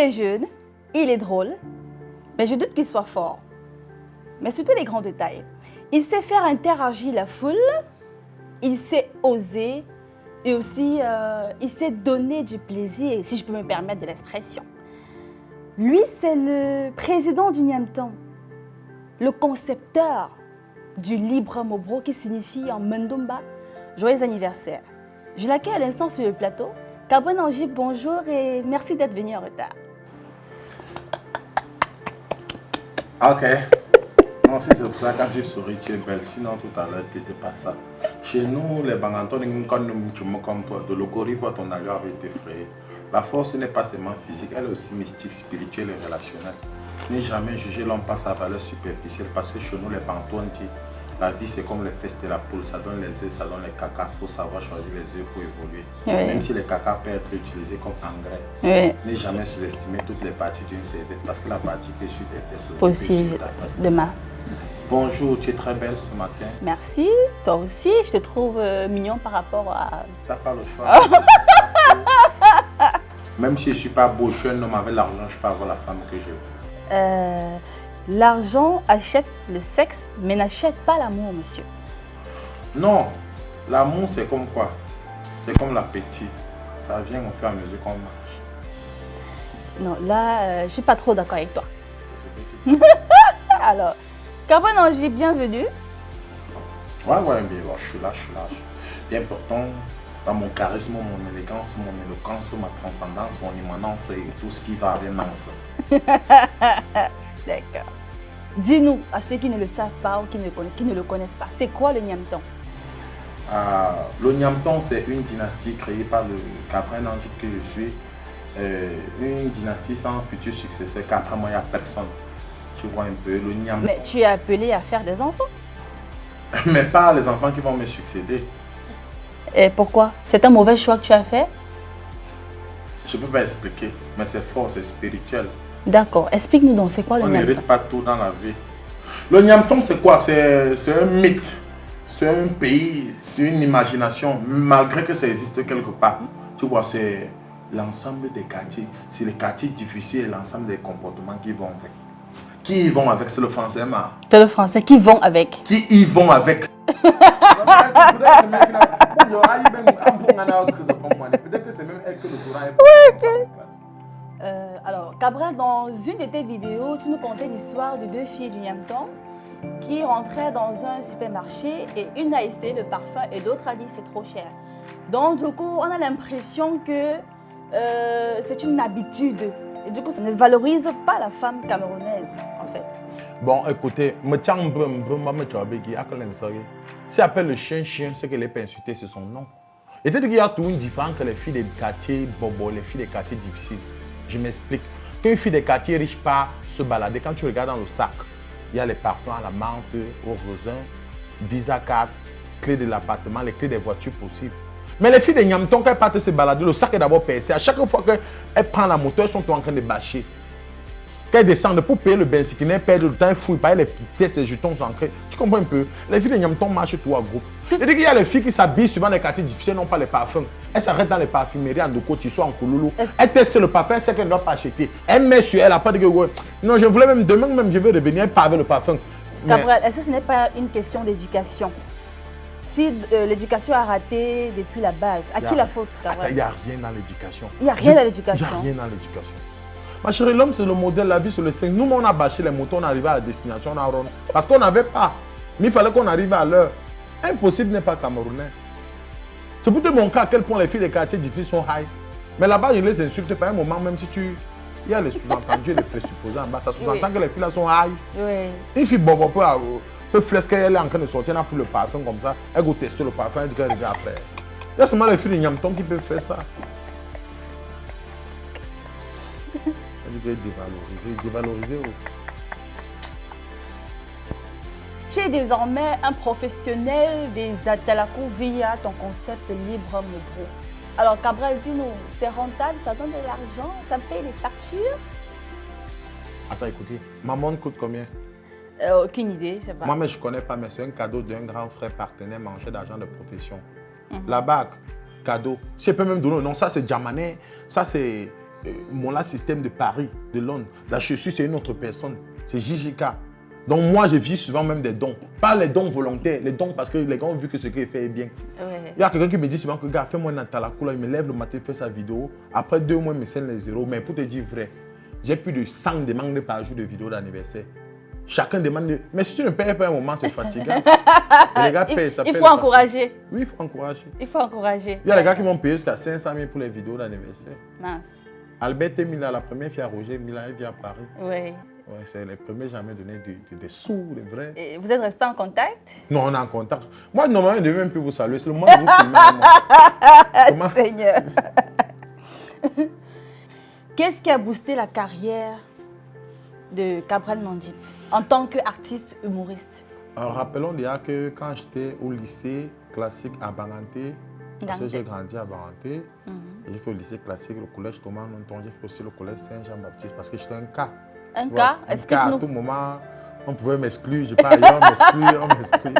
est jeune, il est drôle, mais je doute qu'il soit fort. Mais surtout les grands détails. Il sait faire interagir la foule, il sait oser et aussi il sait donner du plaisir, si je peux me permettre de l'expression. Lui, c'est le président du Nyamton, le concepteur du libre Mobro qui signifie en Mendumba joyeux anniversaire. Je l'accueille à l'instant sur le plateau. Cabra Nangi, bonjour et merci d'être venu en retard. Ok. Non, si c'est pour ça quand tu souris, tu es belle. Sinon, tout à l'heure, tu n'étais pas ça. Chez nous, les Bangantons, quand nous sommes comme toi, de l'Okorivo, ton avion avait été frayé. La force n'est pas seulement physique, elle est aussi mystique, spirituelle et relationnelle. N'est jamais jugé l'homme par sa valeur superficielle parce que chez nous, les Bantouans disent la vie c'est comme les fesses de la poule, ça donne les œufs, ça donne les caca, il faut savoir choisir les œufs pour évoluer. Oui. Même si les caca peuvent être utilisés comme engrais, Oui. n'est jamais sous-estimer toutes les parties d'une serviette parce que la partie qui est sur tes fesses Aussi, sur ta face. demain. Bonjour, tu es très belle ce matin. Merci, toi aussi, je te trouve mignon par rapport à... Tu n'as pas le choix. Même si je ne suis pas beau, je suis un homme avec l'argent, je peux avoir la femme que je veux. L'argent achète le sexe, mais n'achète pas l'amour, monsieur. Non, l'amour c'est comme quoi? C'est comme l'appétit. Ça vient au fur et à mesure qu'on mange. Non, là, je ne suis pas trop d'accord avec toi. Alors, Cabra Nangi, bienvenue. Ouais, bien, je suis là. Bien pourtant, dans mon charisme, mon élégance, mon éloquence, ma transcendance, mon immanence et tout ce qui va avec Nance. D'accord. Dis-nous, à ceux qui ne le savent pas ou qui ne le connaissent pas, c'est quoi le Nyamton? Le Nyamton, c'est une dynastie créée par le Cabra Nangi que je suis. Une dynastie sans futur successeur, qu'après moi, il n'y a personne. Tu vois un peu, le Nyamton. Mais tu es appelé à faire des enfants. Mais pas les enfants qui vont me succéder. Et pourquoi? C'est un mauvais choix que tu as fait? Je ne peux pas expliquer, mais c'est fort, c'est spirituel. D'accord, explique-nous donc, c'est quoi le On Nyamton? n'hérite pas tout dans la vie. Le Nyamton, c'est quoi? C'est un mythe, c'est un pays, c'est une imagination, malgré que ça existe quelque part. Tu vois, c'est l'ensemble des quartiers, c'est les quartiers difficiles et l'ensemble des comportements qui vont avec. Qui y vont avec, c'est le français, ma. C'est le français, qui vont avec. Qui y vont avec. Alors, Cabra, dans une de tes vidéos, tu nous contais l'histoire de deux filles du Nyamton qui rentraient dans un supermarché et une a essayé le parfum et l'autre a dit c'est trop cher. Donc, du coup, on a l'impression que c'est une habitude. Et du coup, ça ne valorise pas la femme camerounaise, en fait. Bon, écoutez, si appelle le chien, c'est que les pas insulter, c'est son nom. Et peut-être qu'il y a tout une différence que les filles des quartiers bobo, les filles des quartiers difficiles. Je m'explique. Quand une fille des quartiers riches part se balader, quand tu regardes dans le sac, il y a les parfums à la menthe, au raisin, Visa card, clés de l'appartement, les clés des voitures possibles. Mais les filles de Nyamton, quand elles partent se balader, le sac est d'abord percé. À chaque fois qu'elles prennent la moto, elles sont en train de bâcher. Quand elles descendent pour payer le benzine, elles perdent le temps, elles fouillent, les petites pièces, les jetons ancrés. Tu comprends un peu? Les filles de Nyamton marchent tout en groupe. C'est-à-dire qu'il y a les filles qui s'habillent souvent dans les quartiers difficiles, non pas les parfums. Elles s'arrêtent dans les parfumeries en Doko, Tissot, en Kouloulou. Elles testent le parfum, elles savent qu'elles ne doivent pas acheter. Elles mettent sur elle, après de que non, je voulais même demain, même je vais revenir, pas avec le parfum. Cabral, est-ce que ce n'est pas une question d'éducation? Si l'éducation a raté depuis la base, à qui la faute, Cabral? Il n'y a rien dans l'éducation. Il n'y a rien dans l'éducation. Il n'y a rien dans l'éducation. Ma chérie, l'homme c'est le modèle, la vie c'est le 5. Nous, on a bâché les motos, on est arrivé à la destination, on a rond. Parce qu'on n'avait pas. Mais il fallait qu'on arrive à l'heure. Impossible n'est pas camerounais. C'est pour te montrer à quel point les filles des quartiers difficiles sont high. Mais là-bas, je ne les insulte pas un moment, même si tu... Il y a les sous-entendus et les présupposés en bas. Ça sous-entend que les filles là sont high. Oui. Une fille bobo peut flasquer, elle est en train de sortir, elle a pris le parfum comme ça. Elle go tester le parfum, elle dit qu'elle revient après. Il y a seulement les filles de Nyamton qui peuvent faire ça. Elle dit dévaloriser. Tu es désormais un professionnel des Atalakou via ton concept libre Mobro. Alors Cabral, dis-nous, c'est rentable, ça donne de l'argent, ça paye les factures? Attends, écoutez, ma montre coûte combien? Aucune idée, je sais pas. Moi, mais je ne connais pas, mais c'est un cadeau d'un grand frère partenaire mangé d'argent de profession. La bague, cadeau. Je peux même donner le nom, ça c'est Djamané, ça c'est Mola System de Paris, de Londres. La chaussure, c'est une autre personne. C'est JJK. Donc moi, je vis souvent même des dons. Pas les dons volontaires, les dons parce que les gars ont vu que ce qu'il fait est bien. Ouais. Il y a quelqu'un qui me dit souvent que, gars, fais-moi Natala Kula, il me lève le matin, il fait sa vidéo. Après 2 mois, il me scène les zéros. Mais pour te dire vrai, j'ai plus de 100 demandes par jour de vidéos d'anniversaire. Chacun demande. Mais si tu ne payes pas un moment, c'est fatigant. Et les gars payent, ça Il paye faut le encourager. Oui, il faut encourager. Il faut encourager. Il y a les gars qui vont payer jusqu'à 500 000 pour les vidéos d'anniversaire. Mince. Albert Mila, la première fille à Roger Mila, elle vient à Paris. Oui. Ouais, c'est les premiers jamais donné des sous, des vrais. Et vous êtes restés en contact? Non, on est en contact. Moi, normalement, je ne devais même plus vous saluer. C'est le moment de vous filmer. Comment? Seigneur. Qu'est-ce qui a boosté la carrière de Cabral Nandip en tant qu'artiste humoriste? Alors, rappelons déjà que quand j'étais au lycée classique à Banganté, parce que Banganté. j'ai grandi à Banganté, et j'ai fait le lycée classique, le collège Thomas Nonton, j'ai fait aussi le collège Saint-Jean-Baptiste parce que j'étais un cas. Un Voilà, cas? un cas, à Explique-nous. tout moment, on pouvait m'exclure, je pas ailleurs, on m'exclut.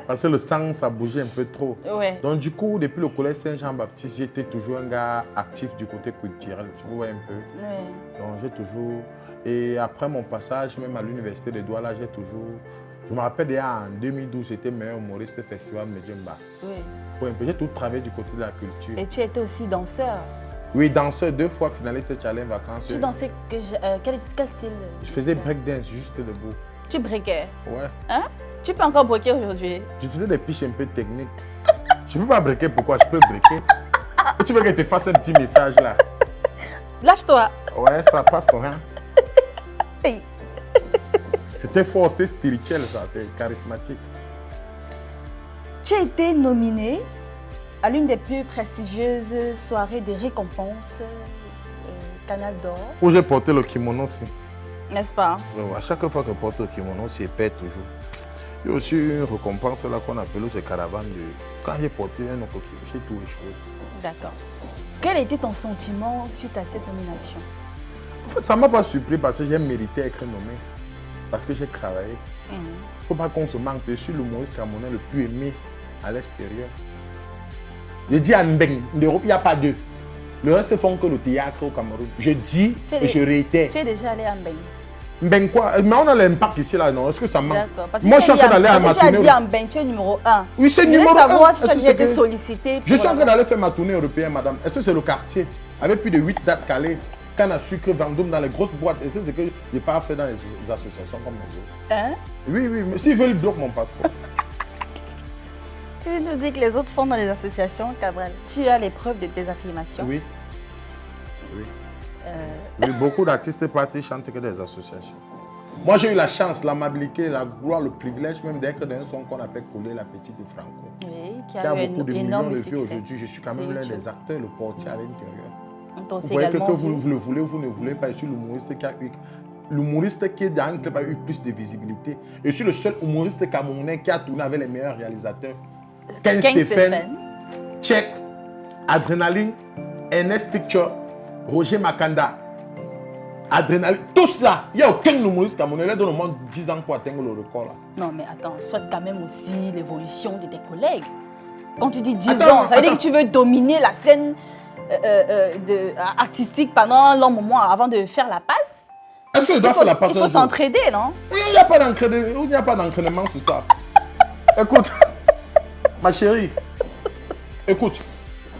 Parce que le sang, ça bougeait un peu trop. Ouais. Donc du coup, depuis le collège Saint-Jean-Baptiste, j'étais toujours un gars actif du côté culturel, tu vois un peu. Ouais. Donc j'ai toujours... Et après mon passage, même à l'université de Douala, j'ai toujours... Je me rappelle déjà en 2012, j'étais meilleur humoriste au festival Medjumba. Oui. Ouais, j'ai tout travaillé du côté de la culture. Et tu étais aussi danseur. Oui, danseur, 2 fois finaliste Challenge Vacances. Tu dansais quel style? Je faisais breakdance juste debout. Tu breakais. Ouais. Hein? Tu peux encore breaker aujourd'hui? Je faisais des piches un peu techniques. Je ne peux pas breaker, pourquoi? Je peux breaker. Et tu veux que je te fasse un petit message là? Lâche-toi. Ouais, ça passe ton rien. Hey. C'était fort, c'était spirituel ça, c'est charismatique. Tu as été nominé à l'une des plus prestigieuses soirées de récompense Canal d'Or, Où j'ai porté le kimono aussi. n'est-ce pas? À chaque fois que je porte le kimono, c'est pète toujours. Il y a aussi une récompense là qu'on appelle le caravane de... Quand j'ai porté un autre kimono, j'ai tout échoué. D'accord. Quel a été ton sentiment suite à cette nomination? En fait, ça ne m'a pas surpris parce que j'ai mérité d'être nommé. Parce que j'ai travaillé. Il ne faut pas qu'on se manque. Je suis l'humoriste camerounais le plus aimé à l'extérieur. Je dis à Mbeng, en Europe, il n'y a pas d'eux. Le reste font que le théâtre au Cameroun. Je dis et je réitère. Tu es déjà allé à Mbeng? Mbeng quoi? Mais on a l'impact ici là, non? Est-ce que ça manque? D'accord. Parce Moi, je suis en train d'aller à ma tu as tournée. dit à Mbeng, tu es numéro 1. Oui, c'est Je numéro voulais 1. savoir si tu as déjà été sollicité. Je suis en train d'aller faire ma tournée européenne, madame. Est-ce que c'est le quartier? Avec plus de 8 dates calées. Canne à sucre, Vendôme, dans les grosses boîtes. Et c'est ce que je n'ai pas fait dans les associations comme les autres. Hein? Oui, oui, mais s'ils veulent, ils bloquent mon passeport. Tu nous dis que les autres font dans les associations, Cabral. Tu as les preuves de tes affirmations. Oui. Oui. Oui, beaucoup d'artistes partis chantent que des associations. Moi, j'ai eu la chance, l'amabilité, la gloire, le privilège même d'être dans un son qu'on appelle Coller la petite de Franco. Oui, qui Qui a a eu beaucoup de un millions énorme de vues succès. aujourd'hui. Je suis quand même Sur l'un YouTube. des acteurs, le portier à l'intérieur. Donc, Vous c'est voyez que également vous, vu. vous le voulez ou vous ne voulez pas, je suis l'humoriste qui a eu... L'humoriste qui est dans un club a eu plus de visibilité. Je suis le seul humoriste camerounais qui a tourné avec les meilleurs réalisateurs. Ken Stéphane, Check, Adrenaline, Ernest Picture, Roger Makanda, Adrenaline, tous là. Il n'y a aucun humoriste camerounais là dans le monde 10 ans pour atteindre le record là. Non, mais attends, soit quand même aussi l'évolution de tes collègues. Quand tu dis 10 Attends, ans, ça veut dire attends. que tu veux dominer la scène artistique pendant un long moment avant de faire la passe. Est-ce que je dois faire la passe Il faut un jour? s'entraider, non? Il n'y a pas d'entraînement sur ça. Écoute, ma chérie, écoute,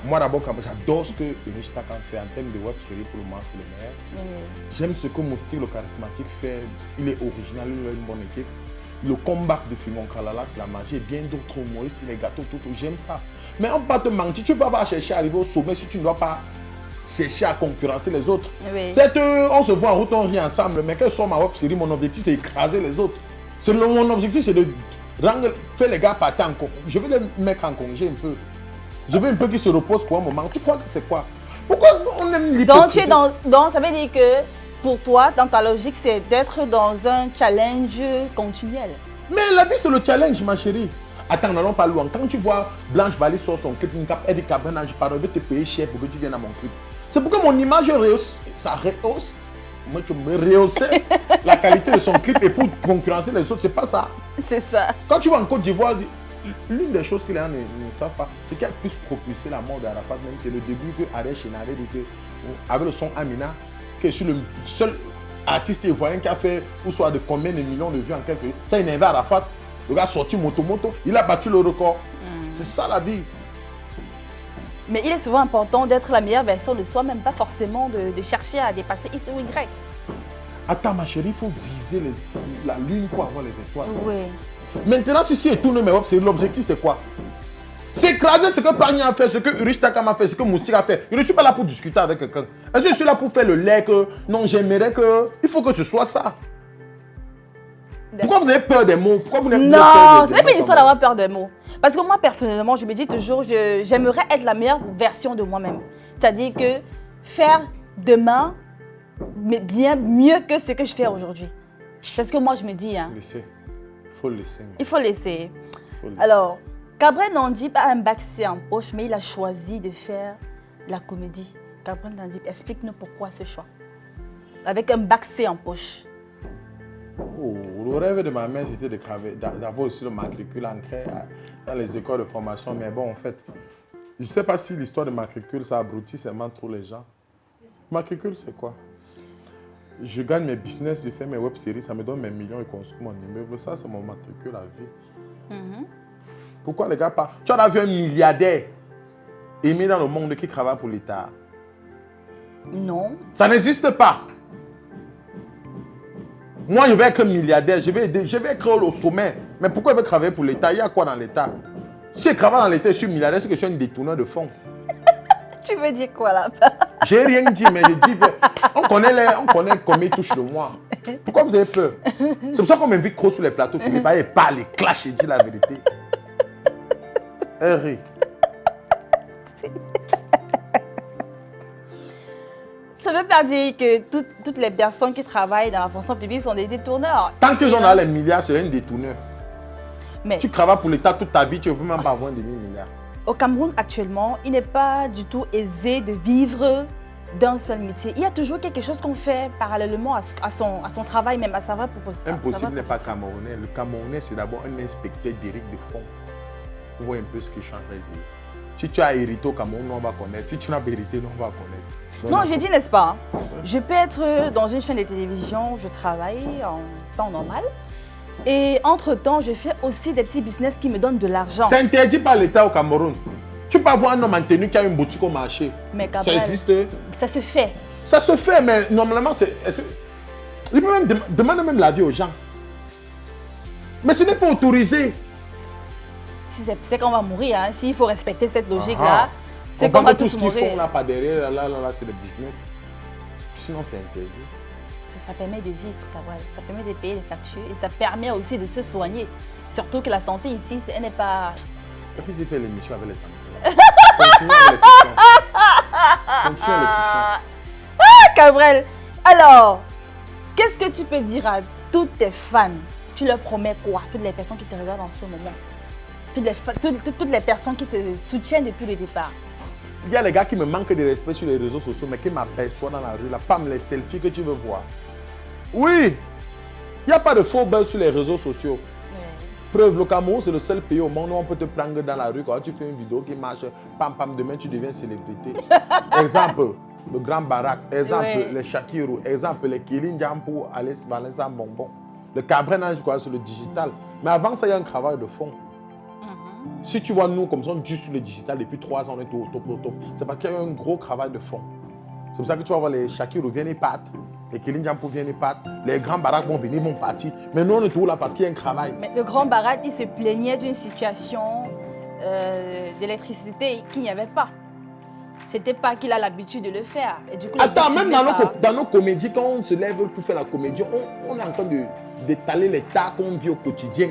moi d'abord, j'adore ce que Riche Takan fait en termes de web série pour le moment, c'est le meilleur. J'aime ce que Moustique, le charismatique, fait. Il est original, il a une bonne équipe. Le comeback de Fimon Kalala, c'est la magie. Et bien d'autres humoristes, les gâteaux, tout, j'aime ça. Mais on ne peut pas te mentir, tu ne peux pas chercher à arriver au sommet si tu ne dois pas chercher à concurrencer les autres. Oui. On se voit en route, on rit ensemble, mais quelle soit ma web série, mon objectif c'est d'écraser les autres. Mon objectif c'est de faire les gars partir en congé. Je veux les mettre en congé un peu. Je veux un peu qu'ils se reposent pour un moment. Tu crois que c'est quoi? Pourquoi on aime l'hypocrisie? Donc, ça veut dire que pour toi, dans ta logique, c'est d'être dans un challenge continuel. Mais la vie c'est le challenge, ma chérie. Attends, n'allons pas loin. Quand tu vois Blanche Bali sur son clip, elle dit Cabrena, je vais te payer cher pour que tu viennes à mon clip. C'est pourquoi mon image rehausse, ça rehausse. Moi, je me rehaussais la qualité de son clip et pour concurrencer les autres, c'est pas ça. C'est ça. Quand tu vas en Côte d'Ivoire, l'une des choses que les gens ne savent pas, c'est qui a plus propulsé la mort d'Arafat, même c'est le début que Ariel Chenare dit que avec le son Amina, qui est sur le seul artiste ivoirien qui a fait, ou soit de combien de millions de vues en quelques jours. Ça, il est à Arafat. Le gars a sorti moto, il a battu le record. C'est ça la vie. Mais il est souvent important d'être la meilleure version de soi-même, pas forcément de chercher à dépasser X ou Y. Attends, ma chérie, il faut viser la lune pour avoir les étoiles. Oui. Maintenant, si et tourne mes web, l'objectif, c'est quoi? C'est écraser ce que Pagny a fait, ce que Urich Takam a fait, ce que Moustik a fait. Je ne suis pas là pour discuter avec quelqu'un. Est-ce que je suis là pour faire le lait que... Non, j'aimerais que... Il faut que ce soit ça. Pourquoi vous avez peur des mots? Pourquoi vous n'avez pas peur Non, des ce n'est pas une mots histoire d'avoir peur des mots. Parce que moi, personnellement, je me dis toujours, j'aimerais être la meilleure version de moi-même. C'est-à-dire que faire demain mais bien mieux que ce que je fais aujourd'hui. C'est ce que moi, je me dis. Hein. Laissez. Il faut le laisser. Il faut laisser. Faut laisser. Alors, Cabrel Nandip a un bac C en poche, mais il a choisi de faire la comédie. Cabrel Nandip, explique-nous pourquoi ce choix. Avec un bac C en poche. Oh, le rêve de ma mère, c'était d'avoir aussi le matricule ancré dans les écoles de formation. Mais bon, en fait, je ne sais pas si l'histoire de matricule, ça abrutit seulement trop les gens. Matricule, c'est quoi? Je gagne mes business, je fais mes web-séries, ça me donne mes millions et construis mon immeuble. Ça, c'est mon matricule à vie. Pourquoi les gars pas? Tu as vu un milliardaire aimé dans le monde qui travaille pour l'État? Non. Ça n'existe pas. Moi, je vais être milliardaire, je vais être au sommet. Mais pourquoi je vais travailler pour l'État? Il y a quoi dans l'État? Si je travaille dans l'État, je suis milliardaire, c'est que je suis un détourneur de fonds. Tu veux dire quoi là-bas? J'ai rien dit, mais je dis, on connaît combien il touche de moi. Pourquoi vous avez peur? C'est pour ça qu'on m'invite trop sur les plateaux pour ne pas parler, clash et dire la vérité. Eric. Ça ne veut pas dire que toutes les personnes qui travaillent dans la fonction publique sont des détourneurs. Tant que j'en ai les milliards, c'est un détourneur. Mais Tu travailles pour l'État toute ta vie, tu ne peux même pas avoir un demi-milliard. au Cameroun actuellement, il n'est pas du tout aisé de vivre d'un seul métier. Il y a toujours quelque chose qu'on fait parallèlement à son travail, même à sa vraie proposition. Impossible n'est pas camerounais. Le Camerounais, c'est d'abord un inspecteur direct de fonds. Vous voyez un peu ce que je suis en train de dire. Si tu as hérité au Cameroun, on va connaître. Si tu n'as pas hérité, on va connaître. Non, je dis, n'est-ce pas? Je peux être dans une chaîne de télévision, je travaille en temps normal. Et entre-temps, je fais aussi des petits business qui me donnent de l'argent. C'est interdit par l'État au Cameroun. Tu peux avoir un homme en tenue qui a une boutique au marché. Mais Ça Gabriel, existe. ça se fait. Ça se fait, mais normalement, il peut même demander même l'avis aux gens. Mais ce n'est pas autorisé. Si c'est qu'on va mourir, hein. S'il faut respecter cette logique-là, c'est On qu'on va parle de tout tous ce qu'ils mourir. font là, par derrière, là, c'est le business. Sinon, c'est interdit. Ça permet de vivre, Gabriel. Ça permet de payer les factures et ça permet aussi de se soigner. Surtout que la santé ici, elle n'est pas... Et puis, j'ai fait l'émission avec les sentiments. Continuez avec les questions. Continuez avec les questions. Gabriel, alors, qu'est-ce que tu peux dire à toutes tes fans? Tu leur promets quoi? Toutes les personnes qui te regardent en ce moment. Toutes les personnes qui te soutiennent depuis le départ. Il y a les gars qui me manquent de respect sur les réseaux sociaux, mais qui m'aperçoivent dans la rue, là, pam, les selfies que tu veux voir. Oui, il n'y a pas de faux buzz sur les réseaux sociaux. Preuve, le Cameroun, c'est le seul pays au monde où on peut te prendre dans la rue. Quand tu fais une vidéo qui marche, pam, pam, demain, tu deviens célébrité. Exemple, le Grand Barak. Exemple, les Shakirou. Exemple, les Kilin Djampo, Alice Valença Bonbon. Le Cabrel Nange, quoi, sur le digital. Mais avant ça, il y a un travail de fond. Si tu vois nous comme ça, on dit sur le digital depuis 3 ans, on est au top. C'est parce qu'il y a un gros travail de fond. C'est pour ça que tu vas voir les Shakirou viennent et partent. Les Kilin Djampo viennent et partent. Les grands baraques vont venir, vont partir. Mais nous, on est toujours là parce qu'il y a un travail. Mais le grand Barat, il se plaignait d'une situation d'électricité qu'il n'y avait pas. C'était pas qu'il a l'habitude de le faire. Et du coup, attends, même dans nos comédies, quand on se lève pour faire la comédie, on est en train d'étaler les tas qu'on vit au quotidien.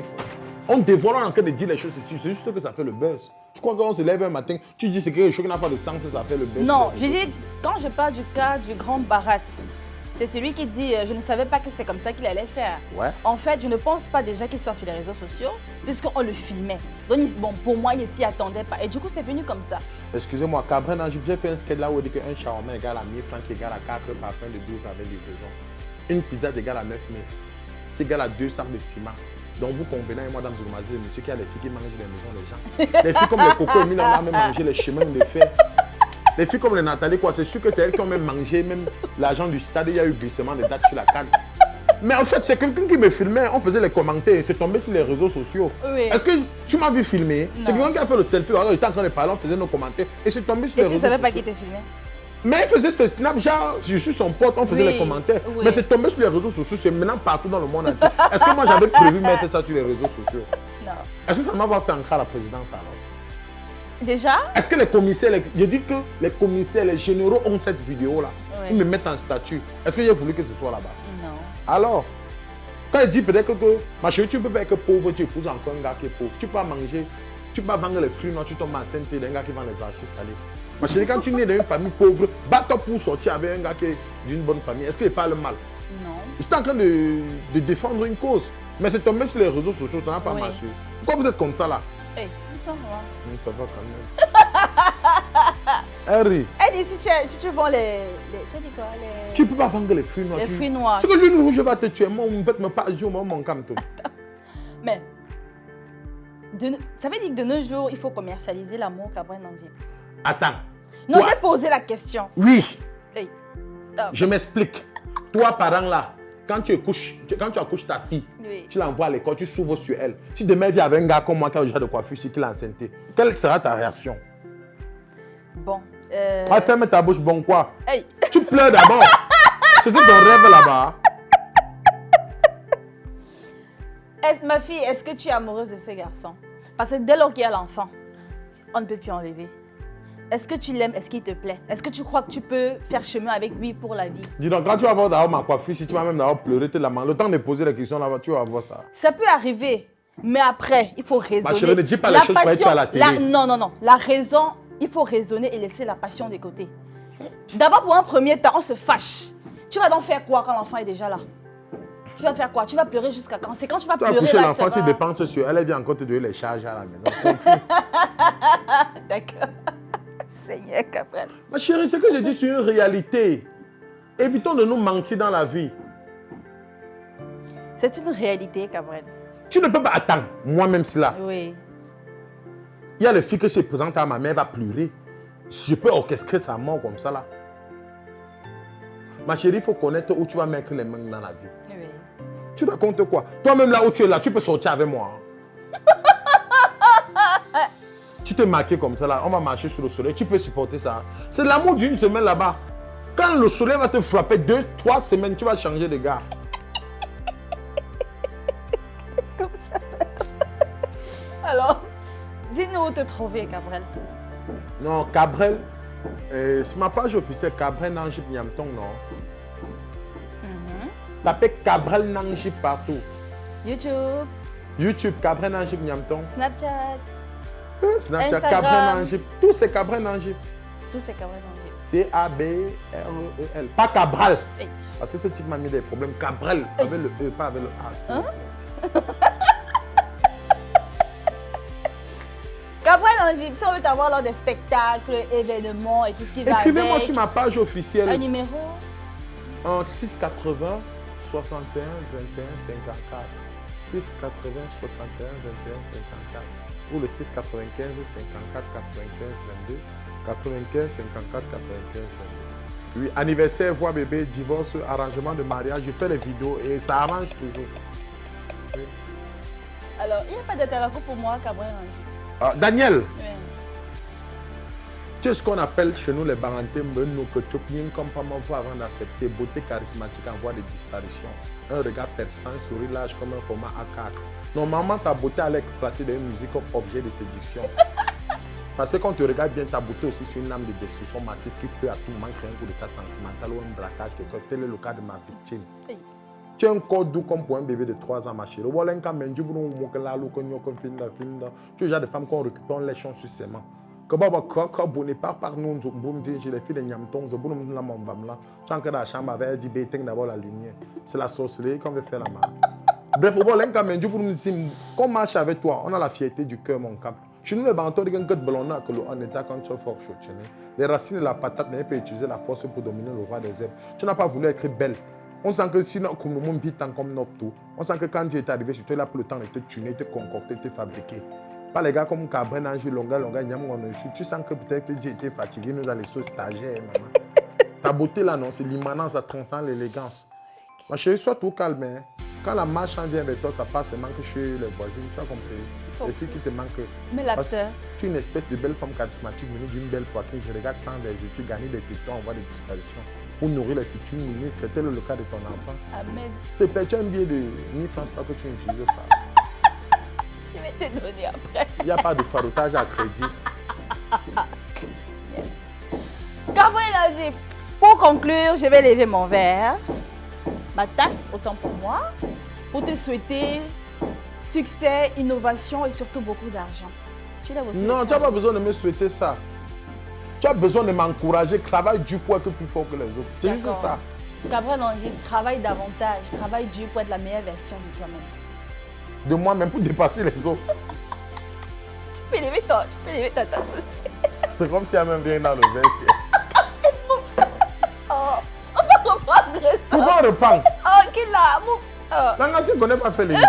On dévoile, on est en train de dire les choses ici. C'est juste que ça fait le buzz. Tu crois qu'on se lève un matin, tu dis c'est quelque chose qui n'a pas de sens, ça fait le buzz. Non, je dis, quand je parle du cas du grand Barat, c'est celui qui dit je ne savais pas que c'est comme ça qu'il allait faire. Ouais. En fait, je ne pense pas déjà qu'il soit sur les réseaux sociaux, puisqu'on le filmait. Donc, bon, pour moi, il ne s'y attendait pas. Et du coup, c'est venu comme ça. Excusez-moi, Cabrel, j'ai fait un sketch là où on dit qu'un shawarma égale à 1000 francs, qui égale à 4 parfums de 12 avec livraison. Une pizza égale à 9 000, qui égale à 2 sacs de ciment. Donc vous convenez avec moi, Madame Zoumazi, le monsieur qui a les filles qui mangent les maisons des gens. Les filles comme les cocos, on a même mangé les chemins de fer. Les filles comme les Nathalie, quoi, c'est sûr que c'est elles qui ont même mangé, même l'argent du stade, il y a eu glissement de dates sur la canne. Mais en fait, c'est quelqu'un qui me filmait, on faisait les commentaires, c'est tombé sur les réseaux sociaux. Oui. Est-ce que tu m'as vu filmer? C'est quelqu'un qui a fait le selfie, alors il était en train de parler, on faisait nos commentaires, et c'est tombé sur les Et réseaux tu sociaux. savais pas qui t'est filmé? Mais il faisait ce snap, genre, je suis son pote, on faisait Oui, les commentaires. oui. Mais c'est tombé sur les réseaux sociaux, c'est maintenant partout dans le monde entier. Est-ce que moi j'avais prévu mettre ça sur les réseaux sociaux? Non. Est-ce que ça m'a pas fait entrer à la présidence alors? Déjà? Est-ce que les commissaires, je dis que les commissaires, les généraux ont cette vidéo-là. Oui. Ils me mettent en statut. Est-ce que j'ai voulu que ce soit là-bas? Non. Alors, quand il dit peut-être que, ma chérie, tu peux pas être pauvre, tu épouses encore un gars qui est pauvre. Tu peux pas manger, tu peux pas vendre les fruits, non, tu tombes enceinte d'un gars qui vend les archis salés. Ma chérie, quand tu nais dans une famille pauvre, bats-toi pour sortir avec un gars qui est d'une bonne famille. Est-ce qu'il parle mal? Non. Je suis en train de défendre une cause. Mais c'est tombé sur les réseaux sociaux, ça n'a pas Oui. marché. Pourquoi vous êtes comme ça là? Hey, ça va. Ça va quand même. Harry, Elle dit si tu vends les. Tu as dit quoi? tu peux pas vendre les fruits noirs. Les fruits noirs. C'est que l'une rouge va te tuer. Moi, on peut me pas jouer, moi, mon cam. Mais. Ça veut dire que de nos jours, il faut commercialiser l'amour Cabrel Nangy. Attends. Non, Toi- j'ai posé la question. Oui, Hey. Ah, je m'explique. Toi, parent là, quand tu accouches ta fille, oui. tu l'envoies à l'école, tu s'ouvres sur elle. Si demain il y avait un gars comme moi qui a déjà de coiffure, si tu l'as enceinte, quelle sera ta réaction? Bon. Ah, ferme ta bouche, bon quoi? Hey. Tu pleures d'abord. C'était ton rêve là-bas. Ma fille, est-ce que tu es amoureuse de ce garçon? Parce que dès lors qu'il y a l'enfant, on ne peut plus enlever. Est-ce que tu l'aimes? Est-ce qu'il te plaît? Est-ce que tu crois que tu peux faire chemin avec lui pour la vie? Dis donc, quand tu vas voir d'abord ma coiffure, si tu vas même d'abord pleurer, le temps de poser la question là-bas, tu vas voir ça. Ça peut arriver, mais après, il faut raisonner. Ma chérie, ne dis pas les choses pour être à la télé. Non. La raison, il faut raisonner et laisser la passion de côté. D'abord, pour un premier temps, on se fâche. Tu vas donc faire quoi quand l'enfant est déjà là? Tu vas faire quoi? Tu vas pleurer jusqu'à quand? C'est quand tu vas Tu as pleurer couché là l'enfant, que tu dépenses sur elle, elle vient encore te donner les charges à la maison. D'accord. Seigneur Cabrel. Ma chérie, ce que je dis, c'est une réalité. Évitons de nous mentir dans la vie. C'est une réalité, Cabrel. Tu ne peux pas attendre. Moi-même, c'est là. Oui. Il y a les filles que je présente à ma mère, elle va pleurer. Je peux orchestrer sa mort comme ça là. Ma chérie, il faut connaître où tu vas mettre les mains dans la vie. Oui. Tu racontes quoi? Toi-même là où tu es là, tu peux sortir avec moi. Hein. Tu t'es marqué comme ça là, on va marcher sur le soleil, tu peux supporter ça. C'est l'amour d'une semaine là-bas. Quand le soleil va te frapper 2-3 semaines, tu vas changer de gars. C'est comme ça. Alors, dis-nous où te trouver, Cabrel. Non, Cabrel, sur ma page officielle, Cabrel Nangy Nyamtong, non. Tapez Cabrel Nangy partout. YouTube, YouTube, Cabrel Nangy Nyamtong. Snapchat, Snapchat, Instagram. Cabrel Nangy. Tout c'est Cabrel Nangy. tout c'est Cabrel Nangy. C-A-B-R-E-L. Pas Cabral. Hey. Parce que ce type m'a mis des problèmes. Cabrel, avec le E, pas avec le A. Hein? Cabrel Nangy, si on veut t'avoir lors des spectacles, événements et tout ce qui va avec. Écrivez-moi sur ma page officielle. Un numéro En 680 61 21 54. 680 61 21 54. Ou le 695 54 95 22. 95 54 95 22. Oui, anniversaire, voix bébé, divorce, arrangement de mariage. Je fais les vidéos et ça arrange toujours. Oui. Alors, il n'y a pas d'interview pour moi, Cabrel Nangy. Daniel, Oui. tu es ce qu'on appelle chez nous les barantés, nous que tu peux comme pas m'avoir avant d'accepter, beauté charismatique en voie de disparition. Un regard perçant, un sourire large comme un format A4. Normalement, ta beauté allait être placée dans une musique comme objet de séduction. Parce que quand tu regardes bien, ta beauté aussi, c'est une âme de destruction massive qui peut à tout moment créer un coup d'état sentimental ou un braquage. Tel est le cas de ma victime. Hey. Tu as un corps doux comme pour un bébé de 3 ans, ma chérie. Tu es déjà des femmes qu'on récupère, on les change sur ses mains. Que baba kaka bonne pas par nous boum dire les filles de Nyamtong, boum la mambam là. Tu es dans la chambre avec dit béting d'abord la lumière. C'est la sorcellerie qu'on veut faire la main. Bref, au bon quand même pour nous dire qu'on marche avec toi, on a la fierté du cœur mon cap. Chez nous les bantons de gants ballonna que l'on état quand tu fort chouchené. Les racines de la patate ne peuvent utiliser la force pour dominer le roi des herbes. Tu n'as pas voulu être belle. On sent que sinon, comme nous sommes comme notre tout, on sent que quand tu es arrivé sur toi, là pour le temps de te tuner, te concocter, te fabriquer. Pas les gars comme Cabrin, Ange, Longa, tu sens que peut-être Dieu était fatigué, nous allons les stagiaires, maman. Ta beauté là, non, c'est l'immanence, ça transcende l'élégance. Ma chérie, sois tout calme. Hein. Quand la marche vient avec toi, ça passe, ça manque chez les voisines, tu as compris. Les filles qui te manquent. Mais la peur. Tu es une espèce de belle femme charismatique, venue d'une belle poitrine. Je regarde sans des études, gagner des tétons, on voit des disparitions. Pour nourrir les futurs ministres, c'était le cas de ton enfant. Amen. C'était peut-être un billet de 1000 francs que tu n'utilises pas. Je vais te donner après. Il n'y a pas de farotage à crédit. Gabriel a dit, pour conclure, je vais lever mon verre, ma tasse, autant pour moi, pour te souhaiter succès, innovation et surtout beaucoup d'argent. Tu l'as aussi. Non, tu n'as pas besoin de me souhaiter ça. Tu as besoin de m'encourager, travaille dur pour être plus fort que les autres. C'est juste ça. Gabriel a dit, travaille davantage, travaille dur pour être la meilleure version de toi-même. De moi-même pour dépasser les autres. Tu peux lever ta tasse aussi. C'est comme si elle même vient dans le verre. Oh, on va reprendre ça. Pourquoi on reprend? Oh, qu'il a. Là, je ne connais pas faire l'émission.